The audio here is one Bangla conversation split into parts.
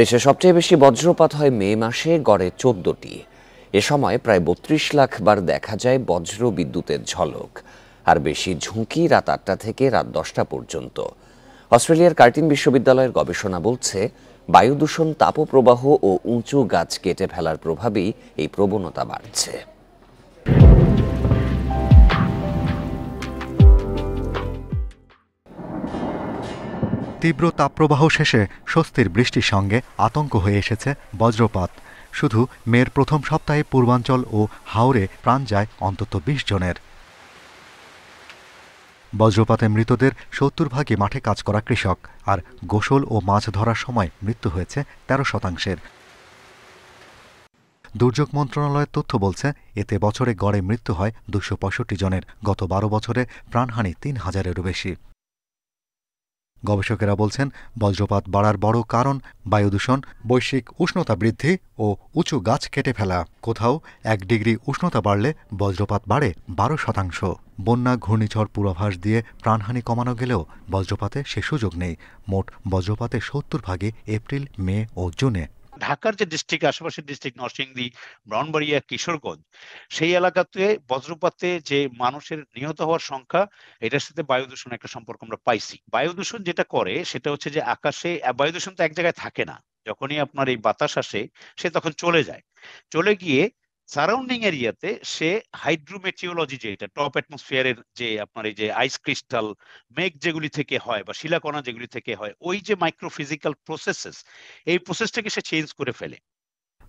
দেশে সবচেয়ে বেশি বজ্রপাত হয় মে মাসে, গড়ে 14টি। এ সময় প্রায় 32 লাখ বার দেখা যায় বজ্র বিদ্যুতের ঝলক। আর বেশি ঝুঁকি রাত 8টা থেকে রাত 10টা পর্যন্ত। অস্ট্রেলিয়ার কার্টিন বিশ্ববিদ্যালয়ের গবেষণা বলছে, বায়ু দূষণ, তাপপ্রবাহ ও উঁচু গাছ কেটে ফেলার প্রভাবেই এই প্রবণতা বাড়ছে। তীব্র তাপপ্রবাহ শেষে স্বস্তির বৃষ্টির সঙ্গে আতঙ্ক হয়ে এসেছে বজ্রপাত। শুধু মের প্রথম সপ্তাহে পূর্বাঞ্চল ও হাওরে প্রাণ যায় অন্তত 20 জনের। বজ্রপাতে মৃতদের 70 ভাগই মাঠে কাজ করা কৃষক, আর গোসল ও মাছ ধরার সময় মৃত্যু হয়েছে 13%। দুর্যোগ মন্ত্রণালয়ের তথ্য বলছে, এতে বছরে গড়ে মৃত্যু হয় 265 জনের। গত 12 বছরে প্রাণহানি 3000-এরও বেশি। গবেষকেরা বলছেন, বজ্রপাত বাড়ার বড় কারণ বায়ু দূষণ, বৈশ্বিক উষ্ণতা বৃদ্ধি ও উঁচু গাছ কেটে ফেলা। কোথাও 1 ডিগ্রি উষ্ণতা বাড়লে বজ্রপাত বাড়ে 12%। বন্যা, ঘূর্ণিঝড় পূর্বাভাস দিয়ে প্রাণহানি কমানো গেলেও বজ্রপাতে সে সুযোগ নেই। মোট বজ্রপাতের 70 ভাগই এপ্রিল, মে ও জুনে। ঢাকার যে ডিস্ট্রিক্ট, আশেপাশের ডিস্ট্রিক্ট নরসিংদী, ব্রাহ্মণবাড়িয়া, কিশোরগঞ্জ, সেই এলাকাতে বজ্রপাতে যে মানুষের নিহত হওয়ার সংখ্যা, এটার সাথে বায়ু দূষণ একটা সম্পর্ক আমরা পাইছি। বায়ু দূষণ যেটা করে সেটা হচ্ছে যে আকাশে বায়ু দূষণ তো এক জায়গায় থাকে না। যখনই আপনার এই বাতাস আসে, সে তখন চলে যায়। চলে গিয়ে সারাউন্ডিং এরিয়াতে সে হাইড্রোমেটিওলজি, যে এটা টপ অ্যাটমসফিয়ারের যে আপনার এই যে আইস ক্রিস্টাল, মেঘ যেগুলি থেকে হয় বা শিলাকণা যেগুলি থেকে হয়, ওই যে মাইক্রোফিজিক্যাল প্রসেসেস, এই প্রসেসটাকে সে চেঞ্জ করে ফেলে।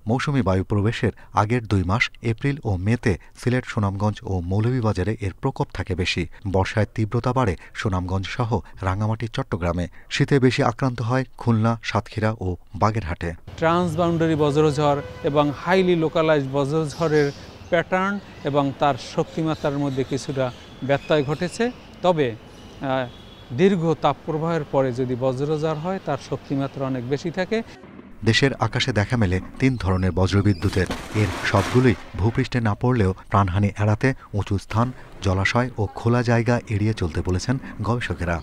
মৌসুমি বায়ু প্রবেশের আগের 2 মাস এপ্রিল ও মেতে সিলেট, সুনামগঞ্জ ও মৌলভীবাজারে এর প্রকোপ থাকে বেশি। বর্ষায় তীব্রতা বাড়ে সুনামগঞ্জ সহ রাঙামাটি, চট্টগ্রামে। শীতে বেশি আক্রান্ত হয় খুলনা, সাতক্ষীরা ও বাগেরহাটে। ট্রান্সবাউন্ডারি বজ্রঝড় এবং হাইলি লোকালাইজড বজ্রঝড়ের প্যাটার্ন এবং তার শক্তিমাত্রার মধ্যে কিছুটা ব্যত্যয় ঘটেছে। তবে দীর্ঘ তাপপ্রবাহের পরে যদি বজ্রঝড় হয়, তার শক্তিমাত্রা অনেক বেশি থাকে। দেশের আকাশে দেখা মেলে 3 ধরনের বজ্রবিদ্যুতের। এর সবগুলোই ভূপৃষ্ঠে না পড়লেও প্রাণহানি এড়াতে উঁচু স্থান, জলাশয় ও খোলা জায়গা এড়িয়ে চলতে বলেছেন গবেষকেরা।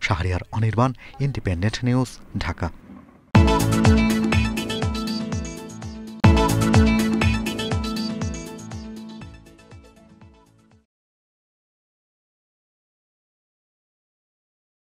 Shahriar Anirban, Independent News, Dhaka.